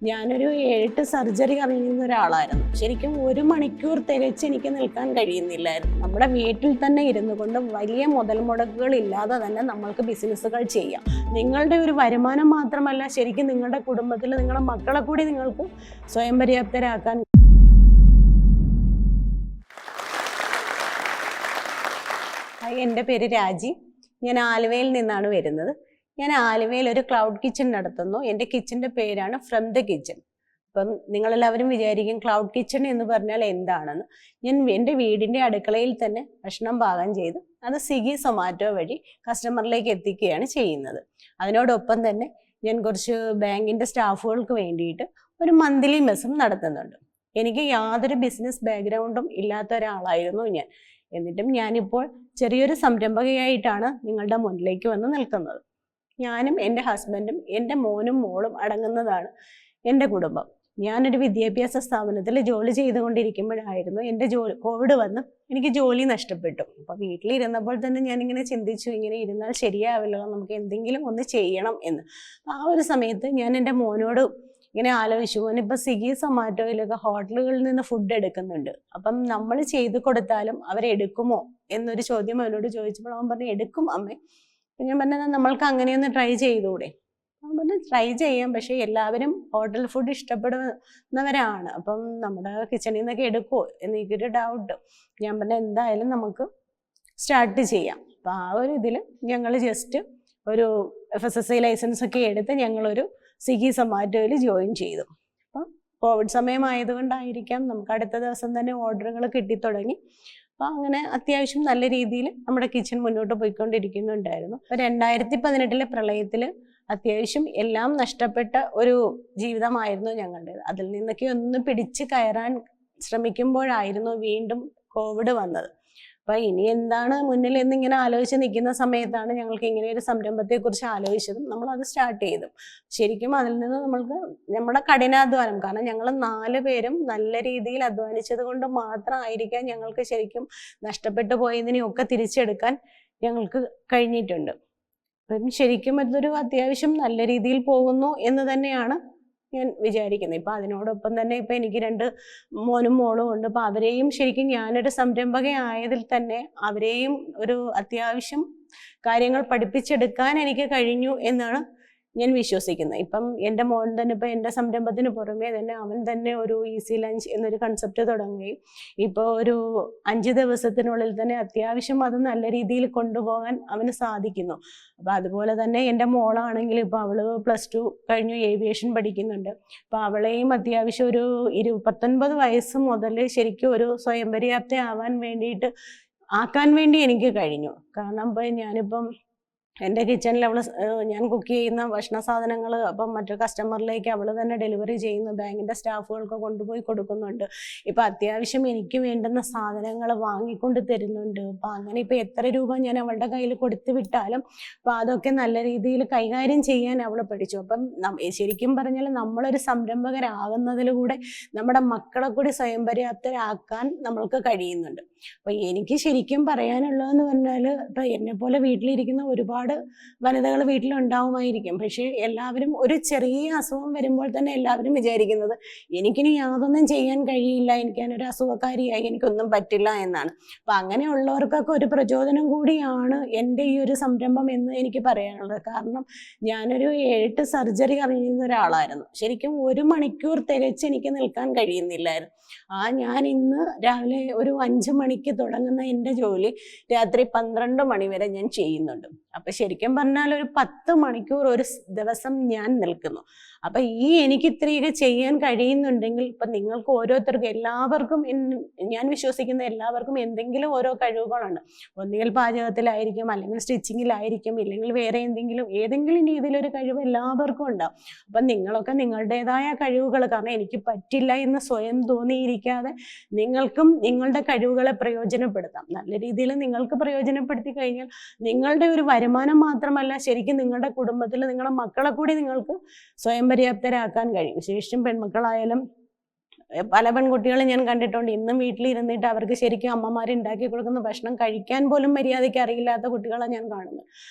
ഞാനൊരു 7-8 സർജറി കഴിഞ്ഞിരുന്ന ഒരാളായിരുന്നു. ശരിക്കും 1 മണിക്കൂർ തികച്ച് എനിക്ക് നിൽക്കാൻ കഴിയുന്നില്ലായിരുന്നു. നമ്മുടെ വീട്ടിൽ തന്നെ ഇരുന്നു കൊണ്ട് വലിയ മുതൽ മുടക്കുകൾ ഇല്ലാതെ തന്നെ നമ്മൾക്ക് ബിസിനസ്സുകൾ ചെയ്യാം. നിങ്ങളുടെ ഒരു വരുമാനം മാത്രമല്ല, ശരിക്കും നിങ്ങളുടെ കുടുംബത്തിൽ നിങ്ങളുടെ മക്കളെ കൂടി നിങ്ങൾക്ക് സ്വയം പര്യാപ്തരാക്കാൻ. എൻ്റെ പേര് രാജി. ഞാൻ ആലുവയിൽ നിന്നാണ് വരുന്നത്. ഞാൻ ആലുവയിൽ ഒരു ക്ലൗഡ് കിച്ചൺ നടത്തുന്നു. എൻ്റെ കിച്ചൻ്റെ പേരാണ് ഫ്രം ദ കിച്ചൺ. അപ്പം നിങ്ങളെല്ലാവരും വിചാരിക്കും ക്ലൗഡ് കിച്ചൺ എന്ന് പറഞ്ഞാൽ എന്താണെന്ന്. ഞാൻ എൻ്റെ വീടിൻ്റെ അടുക്കളയിൽ തന്നെ ഭക്ഷണം പാകം ചെയ്ത് അത് സ്വിഗ്ഗി സൊമാറ്റോ വഴി കസ്റ്റമറിലേക്ക് എത്തിക്കുകയാണ് ചെയ്യുന്നത്. അതിനോടൊപ്പം തന്നെ ഞാൻ കുറച്ച് ബാങ്കിൻ്റെ സ്റ്റാഫുകൾക്ക് വേണ്ടിയിട്ട് ഒരു മന്ത്ലി മെസ്സും നടത്തുന്നുണ്ട്. എനിക്ക് യാതൊരു ബിസിനസ് ബാക്ക്ഗ്രൗണ്ടും ഇല്ലാത്ത ഒരാളായിരുന്നു ഞാൻ. എന്നിട്ടും ഞാനിപ്പോൾ ചെറിയൊരു സംരംഭകയായിട്ടാണ് നിങ്ങളുടെ മുന്നിലേക്ക് വന്ന് നിൽക്കുന്നത്. ഞാനും എൻ്റെ ഹസ്ബൻഡും എൻ്റെ മോനും മോളും അടങ്ങുന്നതാണ് എൻ്റെ കുടുംബം. ഞാനൊരു വിദ്യാഭ്യാസ സ്ഥാപനത്തിൽ ജോലി ചെയ്തുകൊണ്ടിരിക്കുമ്പോഴായിരുന്നു എൻ്റെ കോവിഡ് വന്ന് എനിക്ക് ജോലി നഷ്ടപ്പെട്ടു. അപ്പോൾ വീട്ടിലിരുന്നപ്പോൾ തന്നെ ഞാനിങ്ങനെ ചിന്തിച്ചു, ഇങ്ങനെ ഇരുന്നാൽ ശരിയാവില്ലല്ലോ, നമുക്ക് എന്തെങ്കിലും ഒന്ന് ചെയ്യണം എന്ന്. ആ ഒരു സമയത്ത് ഞാൻ എൻ്റെ മോനോട് ഇങ്ങനെ ആലോചിച്ചു, മോനിപ്പോൾ സ്വിഗ്ഗി സൊമാറ്റോയിലൊക്കെ ഹോട്ടലുകളിൽ നിന്ന് ഫുഡ് എടുക്കുന്നുണ്ട്, അപ്പം നമ്മൾ ചെയ്ത് കൊടുത്താലും അവരെടുക്കുമോ എന്നൊരു ചോദ്യം അവനോട് ചോദിച്ചപ്പോൾ അവൻ പറഞ്ഞു, എടുക്കും അമ്മേ. ഞാൻ പറഞ്ഞാൽ നമ്മൾക്ക് അങ്ങനെയൊന്ന് ട്രൈ ചെയ്തുകൂടെ? അവൻ പറഞ്ഞു, ട്രൈ ചെയ്യാം, പക്ഷേ എല്ലാവരും ഹോട്ടൽ ഫുഡ് ഇഷ്ടപ്പെടുന്നവരാണ്, അപ്പം നമ്മുടെ കിച്ചണിൽ നിന്നൊക്കെ എടുക്കുമോ എനിക്കൊരു ഡൗട്ട്. ഞാൻ പറഞ്ഞാൽ എന്തായാലും നമുക്ക് സ്റ്റാർട്ട് ചെയ്യാം. അപ്പം ആ ഒരു ഇതിൽ ഞങ്ങൾ ജസ്റ്റ് ഒരു FSSAI ലൈസൻസ് ഒക്കെ എടുത്ത് ഞങ്ങളൊരു സ്വിഗ്ഗി സൊമാറ്റോയിൽ ജോയിൻ ചെയ്തു. അപ്പം കോവിഡ് സമയമായതുകൊണ്ടായിരിക്കാം നമുക്ക് അടുത്ത ദിവസം തന്നെ ഓർഡറുകൾ കിട്ടിത്തുടങ്ങി. അപ്പോൾ അങ്ങനെ അത്യാവശ്യം നല്ല രീതിയിൽ നമ്മുടെ കിച്ചൺ മുന്നോട്ട് പോയിക്കൊണ്ടിരിക്കുന്നുണ്ടായിരുന്നു. അപ്പോൾ 2018 പ്രളയത്തിൽ അത്യാവശ്യം എല്ലാം നഷ്ടപ്പെട്ട ഒരു ജീവിതമായിരുന്നു ഞങ്ങളുടേത്. അതിൽ നിന്നൊക്കെ ഒന്ന് പിടിച്ച് കയറാൻ ശ്രമിക്കുമ്പോഴായിരുന്നു വീണ്ടും കോവിഡ് വന്നത്. അപ്പോൾ ഇനി എന്താണ് മുന്നിൽ എന്നിങ്ങനെ ആലോചിച്ച് നിൽക്കുന്ന സമയത്താണ് ഞങ്ങൾക്ക് ഇങ്ങനെ ഒരു സംരംഭത്തെക്കുറിച്ച് ആലോചിച്ചതും നമ്മളത് സ്റ്റാർട്ട് ചെയ്തു. ശരിക്കും അതിൽ നിന്ന് നമ്മൾക്ക് നമ്മുടെ കഠിനാധ്വാനം, കാരണം ഞങ്ങൾ 4 പേരും നല്ല രീതിയിൽ അധ്വാനിച്ചത് കൊണ്ട് മാത്രമായിരിക്കാം ഞങ്ങൾക്ക് ശരിക്കും നഷ്ടപ്പെട്ടു പോയതിനെയൊക്കെ തിരിച്ചെടുക്കാൻ ഞങ്ങൾക്ക് കഴിഞ്ഞിട്ടുണ്ട്. അപ്പം ശരിക്കും അതൊരു അത്യാവശ്യം നല്ല രീതിയിൽ പോകുന്നു എന്ന് തന്നെയാണ് ഞാൻ വിചാരിക്കുന്നത്. ഇപ്പം അതിനോടൊപ്പം തന്നെ ഇപ്പം എനിക്ക് 2 മോനും മോളും ഉണ്ട്. അപ്പം അവരെയും ശരിക്കും ഞാനൊരു സംരംഭകയായതിൽ തന്നെ അവരെയും ഒരു അത്യാവശ്യം കാര്യങ്ങൾ പഠിപ്പിച്ചെടുക്കാൻ എനിക്ക് കഴിഞ്ഞു എന്നാണ് ഞാൻ വിശ്വസിക്കുന്നത്. ഇപ്പം എൻ്റെ മോൻ തന്നെ ഇപ്പം എൻ്റെ സംരംഭത്തിന് പുറമേ തന്നെ അവൻ തന്നെ ഒരു ഈസി ലഞ്ച് എന്നൊരു കൺസെപ്റ്റ് തുടങ്ങുകയും ഇപ്പോൾ ഒരു 5 ദിവസത്തിനുള്ളിൽ തന്നെ അത്യാവശ്യം അത് നല്ല രീതിയിൽ കൊണ്ടുപോകാൻ അവന് സാധിക്കുന്നു. അപ്പോൾ അതുപോലെ തന്നെ എൻ്റെ മോളാണെങ്കിൽ ഇപ്പോൾ അവൾ +2 കഴിഞ്ഞു ഏവിയേഷൻ പഠിക്കുന്നുണ്ട്. അപ്പോൾ അവളെയും അത്യാവശ്യം ഒരു 19 വയസ്സ് മുതൽ ശരിക്കും ഒരു സ്വയം പര്യാപ്ത ആക്കാൻ വേണ്ടി എനിക്ക് കഴിഞ്ഞു. കാരണം ഇപ്പോൾ ഞാനിപ്പം എൻ്റെ കിച്ചണിൽ ഞാൻ കുക്ക് ചെയ്യുന്ന ഭക്ഷണ സാധനങ്ങൾ അപ്പം മറ്റു കസ്റ്റമറിലേക്ക് അവൾ തന്നെ ഡെലിവറി ചെയ്യുന്നു, ബാങ്കിൻ്റെ സ്റ്റാഫുകൾക്ക് കൊണ്ടുപോയി കൊടുക്കുന്നുണ്ട്. ഇപ്പം അത്യാവശ്യം എനിക്ക് വേണ്ടുന്ന സാധനങ്ങൾ വാങ്ങിക്കൊണ്ട് തരുന്നുണ്ട്. അപ്പം അങ്ങനെ ഇപ്പം എത്ര രൂപ ഞാൻ അവളുടെ കയ്യിൽ കൊടുത്തു വിട്ടാലും അപ്പം അതൊക്കെ നല്ല രീതിയിൽ കൈകാര്യം ചെയ്യാൻ അവൾ പഠിച്ചു. അപ്പം ശരിക്കും പറഞ്ഞാൽ നമ്മളൊരു സംരംഭകരാകുന്നതിലൂടെ നമ്മുടെ മക്കളെ കൂടി സ്വയം പര്യാപ്തരാക്കാൻ നമ്മൾക്ക് കഴിയുന്നുണ്ട്. അപ്പം എനിക്ക് ശരിക്കും പറയാനുള്ളതെന്ന് പറഞ്ഞാൽ ഇപ്പം എന്നെപ്പോലെ വീട്ടിലിരിക്കുന്ന ഒരുപാട് വനിതകൾ വീട്ടിലുണ്ടാവുമായിരിക്കും. പക്ഷേ എല്ലാവരും ഒരു ചെറിയ അസുഖം വരുമ്പോൾ തന്നെ എല്ലാവരും വിചാരിക്കുന്നത് എനിക്കിനി യാതൊന്നും ചെയ്യാൻ കഴിയില്ല, എനിക്കൊരു അസുഖക്കാരിയായി, എനിക്കൊന്നും പറ്റില്ല എന്നാണ്. അപ്പം അങ്ങനെയുള്ളവർക്കൊക്കെ ഒരു പ്രചോദനം കൂടിയാണ് എൻ്റെ ഈ ഒരു സംരംഭം എന്ന് എനിക്ക് പറയാനുള്ളത്. കാരണം ഞാനൊരു 7-8 സർജറി കഴിഞ്ഞിരുന്ന ഒരാളായിരുന്നു. ശരിക്കും 1 മണിക്കൂർ തികച്ച് എനിക്ക് നിൽക്കാൻ കഴിയുന്നില്ലായിരുന്നു. ഞാൻ ഇന്ന് രാവിലെ ഒരു 5 മണിക്ക് തുടങ്ങുന്ന എൻ്റെ ജോലി രാത്രി 12 മണി വരെ ഞാൻ ചെയ്യുന്നുണ്ട്. അപ്പം ശരിക്കും പറഞ്ഞാൽ ഒരു 10 മണിക്കൂർ ഒരു ദിവസം ഞാൻ നിൽക്കുന്നു. അപ്പം എനിക്ക് ഇത്രയൊക്കെ ചെയ്യാൻ കഴിയുന്നുണ്ടെങ്കിൽ ഇപ്പം നിങ്ങൾക്ക് ഓരോരുത്തർക്കും എല്ലാവർക്കും ഞാൻ വിശ്വസിക്കുന്ന എല്ലാവർക്കും എന്തെങ്കിലും ഓരോ കഴിവുകളുണ്ട്. ഒന്നുകിൽ പാചകത്തിലായിരിക്കും, അല്ലെങ്കിൽ സ്റ്റിച്ചിങ്ങിലായിരിക്കും, ഇല്ലെങ്കിൽ വേറെ ഏതെങ്കിലും രീതിയിലൊരു കഴിവ് എല്ലാവർക്കും ഉണ്ടാവും. അപ്പം നിങ്ങളൊക്കെ നിങ്ങളുടേതായ കഴിവുകൾ, കാരണം എനിക്ക് പറ്റില്ല എന്ന് സ്വയം തോന്നിയിരിക്കാതെ നിങ്ങൾക്കും നിങ്ങളുടെ കഴിവുകളെ പ്രയോജനപ്പെടുത്താം. നല്ല രീതിയിൽ നിങ്ങൾക്ക് പ്രയോജനപ്പെടുത്തി കഴിഞ്ഞാൽ നിങ്ങളുടെ ഒരു വരുമാനം മാത്രമല്ല, ശരിക്കും നിങ്ങളുടെ കുടുംബത്തിൽ നിങ്ങളുടെ മക്കളെ കൂടി നിങ്ങൾക്ക് സ്വയം പര്യാപ്തരാക്കാൻ കഴിയും. വിശേഷിച്ചും പെൺമക്കളായാലും പല പെൺകുട്ടികളും ഞാൻ കണ്ടിട്ടുണ്ട് ഇന്നും വീട്ടിലിരുന്നിട്ട് അവർക്ക് ശരിക്കും അമ്മമാർ ഉണ്ടാക്കി കൊടുക്കുന്ന ഭക്ഷണം കഴിക്കാൻ പോലും മര്യാദയ്ക്ക് അറിയില്ലാത്ത കുട്ടികളെ ഞാൻ കാണുന്നത്.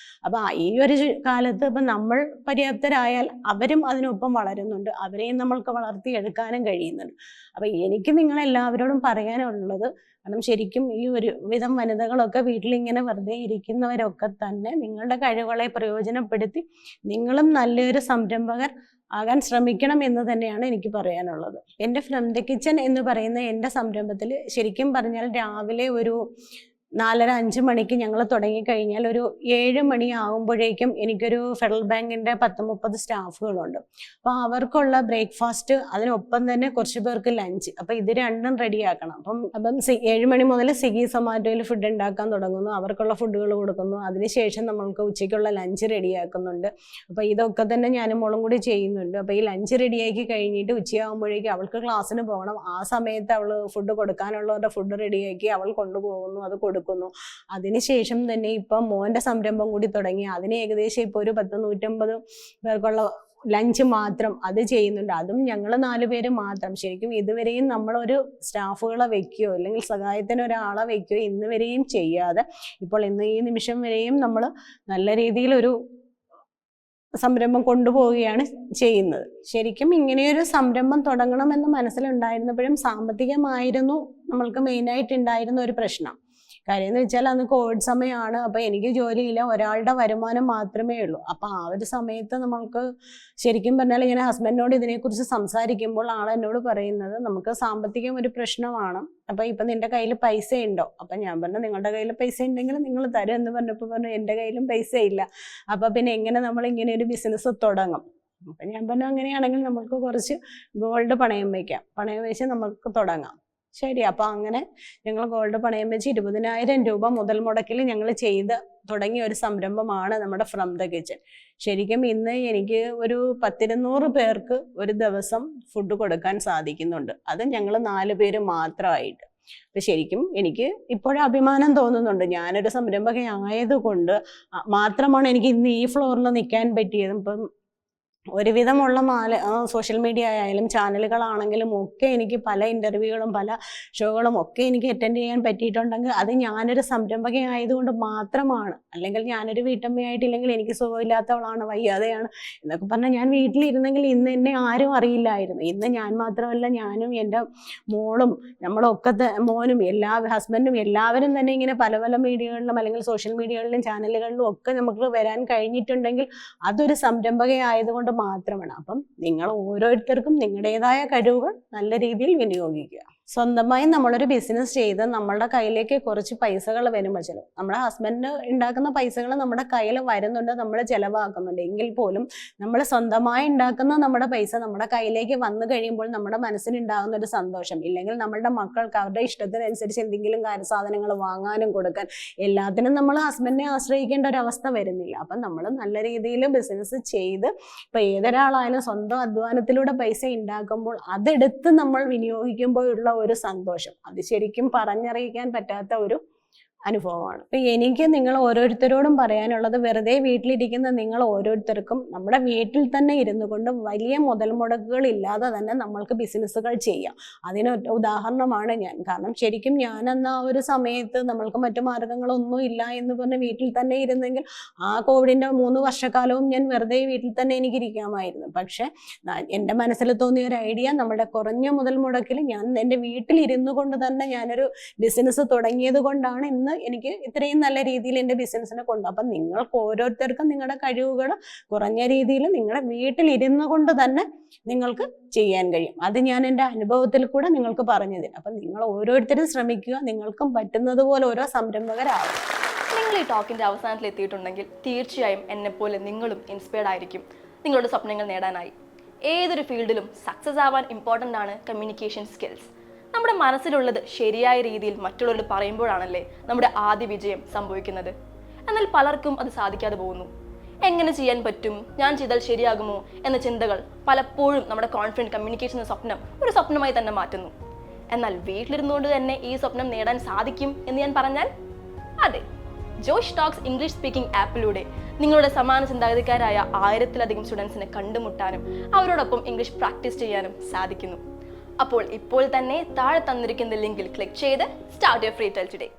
അപ്പം ഈ ഒരു കാലത്ത് ഇപ്പം നമ്മൾ പര്യാപ്തരായാൽ അവരും അതിനൊപ്പം വളരുന്നുണ്ട്, അവരെയും നമ്മൾക്ക് വളർത്തിയെടുക്കാനും കഴിയുന്നുണ്ട്. അപ്പം എനിക്ക് നിങ്ങളെല്ലാവരോടും പറയാനുള്ളത്, കാരണം ശരിക്കും ഈ ഒരു വിധം വനിതകളൊക്കെ വീട്ടിലിങ്ങനെ വെറുതെ ഇരിക്കുന്നവരൊക്കെ തന്നെ നിങ്ങളുടെ കഴിവുകളെ പ്രയോജനപ്പെടുത്തി നിങ്ങളും നല്ലൊരു സംരംഭകർ ആകാൻ ശ്രമിക്കണം എന്ന് തന്നെയാണ് എനിക്ക് പറയാനുള്ളത്. എൻ്റെ ഫ്രം ദ കിച്ചൺ എന്ന് പറയുന്ന എൻ്റെ സംരംഭത്തിൽ ശരിക്കും പറഞ്ഞാൽ രാവിലെ ഒരു 4:30-5 മണിക്ക് ഞങ്ങൾ തുടങ്ങിക്കഴിഞ്ഞാൽ ഒരു 7 മണി ആകുമ്പോഴേക്കും എനിക്കൊരു ഫെഡറൽ ബാങ്കിൻ്റെ 10-30 സ്റ്റാഫുകളുണ്ട്. അപ്പോൾ അവർക്കുള്ള ബ്രേക്ക്ഫാസ്റ്റ്, അതിനൊപ്പം തന്നെ കുറച്ച് പേർക്ക് ലഞ്ച്, അപ്പോൾ ഇത് രണ്ടും റെഡിയാക്കണം. അപ്പം 7 മണി മുതൽ സ്വിഗ്ഗി സൊമാറ്റോയിൽ ഫുഡ് ഉണ്ടാക്കാൻ തുടങ്ങുന്നു, അവർക്കുള്ള ഫുഡുകൾ കൊടുക്കുന്നു. അതിനുശേഷം നമ്മൾക്ക് ഉച്ചയ്ക്കുള്ള ലഞ്ച് റെഡിയാക്കുന്നുണ്ട്. അപ്പോൾ ഇതൊക്കെ തന്നെ ഞാനും മോളും കൂടി ചെയ്യുന്നുണ്ട്. അപ്പോൾ ഈ ലഞ്ച് റെഡിയാക്കി കഴിഞ്ഞിട്ട് ഉച്ചയാകുമ്പോഴേക്കും അവൾക്ക് ക്ലാസ്സിന് പോകണം. ആ സമയത്ത് അവൾ ഫുഡ് കൊടുക്കാനുള്ളവരുടെ ഫുഡ് റെഡിയാക്കി അവൾ കൊണ്ടുപോകുന്നു, അത് കൊടുക്കുന്നു. അതിനുശേഷം തന്നെ ഇപ്പം മോൻ്റെ സംരംഭം കൂടി തുടങ്ങി. അതിന് ഏകദേശം ഇപ്പോൾ ഒരു 150 പേർക്കുള്ള ലഞ്ച് മാത്രം അത് ചെയ്യുന്നുണ്ട്. അതും ഞങ്ങൾ 4 പേര് മാത്രം. ശരിക്കും ഇതുവരെയും നമ്മളൊരു സ്റ്റാഫുകളെ വെക്കുകയോ അല്ലെങ്കിൽ സഹായത്തിന് ഒരാളെ വെക്കുകയോ ഇന്ന് വരെയും ചെയ്യാതെ ഇപ്പോൾ ഇന്ന് ഈ നിമിഷം വരെയും നമ്മൾ നല്ല രീതിയിലൊരു സംരംഭം കൊണ്ടുപോവുകയാണ് ചെയ്യുന്നത്. ശരിക്കും ഇങ്ങനെയൊരു സംരംഭം തുടങ്ങണമെന്ന് മനസ്സിലുണ്ടായിരുന്നപ്പോഴും സാമ്പത്തികമായിരുന്നു നമ്മൾക്ക് മെയിനായിട്ടുണ്ടായിരുന്ന ഒരു പ്രശ്നം. കാര്യം എന്ന് വെച്ചാൽ അന്ന് കോവിഡ് സമയമാണ്. അപ്പോൾ എനിക്ക് ജോലിയില്ല, ഒരാളുടെ വരുമാനം മാത്രമേ ഉള്ളൂ. അപ്പോൾ ആ ഒരു സമയത്ത് നമ്മൾക്ക് ശരിക്കും പറഞ്ഞാൽ ഇങ്ങനെ ഹസ്ബൻഡിനോട് ഇതിനെക്കുറിച്ച് സംസാരിക്കുമ്പോൾ ആളെന്നോട് പറയുന്നത്, നമുക്ക് സാമ്പത്തികം ഒരു പ്രശ്നമാണ്, അപ്പോൾ ഇപ്പം നിൻ്റെ കയ്യിൽ പൈസ ഉണ്ടോ? അപ്പം ഞാൻ പറഞ്ഞു, നിങ്ങളുടെ കയ്യിൽ പൈസ ഉണ്ടെങ്കിൽ നിങ്ങൾ തരും എന്ന് പറഞ്ഞപ്പോൾ പറഞ്ഞു എൻ്റെ കയ്യിലും പൈസ ഇല്ല. അപ്പോൾ പിന്നെ എങ്ങനെ നമ്മൾ ഇങ്ങനെ ഒരു ബിസിനസ് തുടങ്ങും? അപ്പം ഞാൻ പറഞ്ഞു, അങ്ങനെയാണെങ്കിൽ നമുക്ക് കുറച്ച് ഗോൾഡ് പണയം വയ്ക്കാം, പണയം വെച്ച് നമുക്ക് തുടങ്ങാം. ശരി, അപ്പോൾ അങ്ങനെ ഞങ്ങൾ ഗോൾഡ് പണയം വെച്ച് 20,000 രൂപ മുതൽ മുടക്കിൽ ഞങ്ങൾ ചെയ്ത് തുടങ്ങിയ ഒരു സംരംഭമാണ് നമ്മുടെ ഫ്രം ദ കിച്ചൺ. ശരിക്കും ഇന്ന് എനിക്ക് ഒരു 10-200 പേർക്ക് ഒരു ദിവസം ഫുഡ് കൊടുക്കാൻ സാധിക്കുന്നുണ്ട്. അത് ഞങ്ങൾ 4 പേര് മാത്രമായിട്ട്. അപ്പം ശരിക്കും എനിക്ക് ഇപ്പോഴും അഭിമാനം തോന്നുന്നുണ്ട്. ഞാനൊരു സംരംഭകയായതുകൊണ്ട് മാത്രമാണ് എനിക്ക് ഇന്ന് ഈ ഫ്ലോറിൽ നിൽക്കാൻ പറ്റിയത്. ഇപ്പം ഒരുവിധമുള്ള സോഷ്യൽ മീഡിയ ആയാലും ചാനലുകളാണെങ്കിലും ഒക്കെ എനിക്ക് പല ഇൻ്റർവ്യൂകളും പല ഷോകളും ഒക്കെ എനിക്ക് അറ്റൻഡ് ചെയ്യാൻ പറ്റിയിട്ടുണ്ടെങ്കിൽ അത് ഞാനൊരു സംരംഭകയായതുകൊണ്ട് മാത്രമാണ്. അല്ലെങ്കിൽ ഞാനൊരു വീട്ടമ്മയായിട്ടില്ലെങ്കിൽ എനിക്ക് സുഖമില്ലാത്തവളാണ്, വയ്യാതെയാണ് എന്നൊക്കെ പറഞ്ഞാൽ ഞാൻ വീട്ടിലിരുന്നെങ്കിൽ ഇന്ന് എന്നെ ആരും അറിയില്ലായിരുന്നു. ഇന്ന് ഞാൻ മാത്രമല്ല, ഞാനും എൻ്റെ മോളും നമ്മളൊക്കെ മോനും ഹസ്ബൻഡും എല്ലാവരും തന്നെ ഇങ്ങനെ പല പല മീഡിയകളിലും അല്ലെങ്കിൽ സോഷ്യൽ മീഡിയകളിലും ചാനലുകളിലും ഒക്കെ നമുക്ക് വരാൻ കഴിഞ്ഞിട്ടുണ്ടെങ്കിൽ അതൊരു സംരംഭകയായതുകൊണ്ട് മാത്രമാണ്. അപ്പം നിങ്ങൾ ഓരോരുത്തർക്കും നിങ്ങളുടേതായ കഴിവുകൾ നല്ല രീതിയിൽ വിനിയോഗിക്കുക. സ്വന്തമായി നമ്മളൊരു ബിസിനസ് ചെയ്ത് നമ്മളുടെ കയ്യിലേക്ക് കുറച്ച് പൈസകൾ വരുമ്പോൾ ചിലവ് നമ്മുടെ ഹസ്ബൻഡ് ഉണ്ടാക്കുന്ന പൈസകൾ നമ്മുടെ കയ്യിൽ വരുന്നുണ്ട്, നമ്മൾ ചിലവാക്കുന്നുണ്ട് എങ്കിൽ പോലും നമ്മൾ സ്വന്തമായി ഉണ്ടാക്കുന്ന നമ്മുടെ പൈസ നമ്മുടെ കയ്യിലേക്ക് വന്നു കഴിയുമ്പോൾ നമ്മുടെ മനസ്സിനുണ്ടാകുന്ന ഒരു സന്തോഷം, ഇല്ലെങ്കിൽ നമ്മളുടെ മക്കൾക്ക് അവരുടെ ഇഷ്ടത്തിനനുസരിച്ച് എന്തെങ്കിലും സാധനങ്ങൾ വാങ്ങാനും കൊടുക്കാൻ എല്ലാത്തിനും നമ്മൾ ഹസ്ബൻഡിനെ ആശ്രയിക്കേണ്ട ഒരു അവസ്ഥ വരുന്നില്ല. അപ്പം നമ്മൾ നല്ല രീതിയിൽ ബിസിനസ് ചെയ്ത് ഇപ്പം ഏതൊരാളായാലും സ്വന്തം അധ്വാനത്തിലൂടെ പൈസ ഉണ്ടാക്കുമ്പോൾ അതെടുത്ത് നമ്മൾ വിനിയോഗിക്കുമ്പോഴുള്ള ഒരു സന്തോഷം അത് ശരിക്കും പറഞ്ഞറിയിക്കാൻ പറ്റാത്ത ഒരു അനുഭവമാണ്. ഇപ്പം എനിക്ക് നിങ്ങൾ ഓരോരുത്തരോടും പറയാനുള്ളത്, വെറുതെ വീട്ടിലിരിക്കുന്ന നിങ്ങൾ ഓരോരുത്തർക്കും നമ്മുടെ വീട്ടിൽ തന്നെ ഇരുന്നു കൊണ്ട് വലിയ മുതൽ മുടക്കുകൾ ഇല്ലാതെ തന്നെ നമ്മൾക്ക് ബിസിനസ്സുകൾ ചെയ്യാം. അതിന് ഉദാഹരണമാണ് ഞാൻ. കാരണം ശരിക്കും ഞാനെന്ന ആ ഒരു സമയത്ത് നമ്മൾക്ക് മറ്റു മാർഗങ്ങളൊന്നും ഇല്ല എന്ന് പറഞ്ഞ് വീട്ടിൽ തന്നെ ഇരുന്നെങ്കിൽ ആ കോവിഡിൻ്റെ 3 വർഷക്കാലവും ഞാൻ വെറുതെ വീട്ടിൽ തന്നെ എനിക്കിരിക്കാമായിരുന്നു. പക്ഷെ എൻ്റെ മനസ്സിൽ തോന്നിയ ഒരു ഐഡിയ, നമ്മുടെ കുറഞ്ഞ മുതൽ മുടക്കിൽ ഞാൻ എൻ്റെ വീട്ടിലിരുന്നു കൊണ്ട് തന്നെ ഞാനൊരു ബിസിനസ് തുടങ്ങിയത് കൊണ്ടാണ് ഇന്ന് എനിക്ക് ഇത്രയും നല്ല രീതിയിൽ എൻ്റെ ബിസിനസ്സിനെ കൊണ്ടു. അപ്പം നിങ്ങൾക്ക് ഓരോരുത്തർക്കും നിങ്ങളുടെ കഴിവുകൾ കുറഞ്ഞ രീതിയിൽ നിങ്ങളുടെ വീട്ടിലിരുന്നു കൊണ്ട് തന്നെ നിങ്ങൾക്ക് ചെയ്യാൻ കഴിയും. അത് ഞാൻ എൻ്റെ അനുഭവത്തിൽ കൂടെ നിങ്ങൾക്ക് പറഞ്ഞു തരും. അപ്പം നിങ്ങൾ ഓരോരുത്തരും ശ്രമിക്കുക, നിങ്ങൾക്കും പറ്റുന്നത് പോലെ ഓരോ സംരംഭകരാകും. നിങ്ങൾ ഈ ടോക്കിൻ്റെ അവസാനത്തിൽ എത്തിയിട്ടുണ്ടെങ്കിൽ തീർച്ചയായും എന്നെപ്പോലെ നിങ്ങളും ഇൻസ്പയർഡ് ആയിരിക്കും നിങ്ങളുടെ സ്വപ്നങ്ങൾ നേടാനായി. ഏതൊരു ഫീൽഡിലും സക്സസ് ആവാൻ ഇമ്പോർട്ടൻ്റ് ആണ് കമ്മ്യൂണിക്കേഷൻ സ്കിൽസ്. നമ്മുടെ മനസ്സിലുള്ളത് ശരിയായ രീതിയിൽ മറ്റുള്ളവരോട് പറയുമ്പോഴാണല്ലേ നമ്മുടെ ആദ്യ വിജയം സംഭവിക്കുന്നത്. എന്നാൽ പലർക്കും അത് സാധിക്കാതെ പോകുന്നു. എങ്ങനെ ചെയ്യാൻ പറ്റും, ഞാൻ ചെയ്താൽ ശരിയാകുമോ എന്ന ചിന്തകൾ പലപ്പോഴും നമ്മുടെ കോൺഫിഡൻറ്റ് കമ്മ്യൂണിക്കേഷൻ എന്ന സ്വപ്നം ഒരു സ്വപ്നമായി തന്നെ മാറ്റുന്നു. എന്നാൽ വീട്ടിലിരുന്നുകൊണ്ട് തന്നെ ഈ സ്വപ്നം നേടാൻ സാധിക്കും എന്ന് ഞാൻ പറഞ്ഞാൽ അതെ, ജോഷ് ടോക്സ് ഇംഗ്ലീഷ് സ്പീക്കിംഗ് ആപ്പിലൂടെ നിങ്ങളുടെ സമാന ചിന്താഗതിക്കാരായ 1000-ലധികം സ്റ്റുഡൻസിനെ കണ്ടുമുട്ടാനും അവരോടൊപ്പം ഇംഗ്ലീഷ് പ്രാക്ടീസ് ചെയ്യാനും സാധിക്കുന്നു. അപ്പോൾ ഇപ്പോൾ തന്നെ താഴെ തന്നിരിക്കുന്ന ലിങ്കിൽ ക്ലിക്ക് ചെയ്ത് start your free trial today.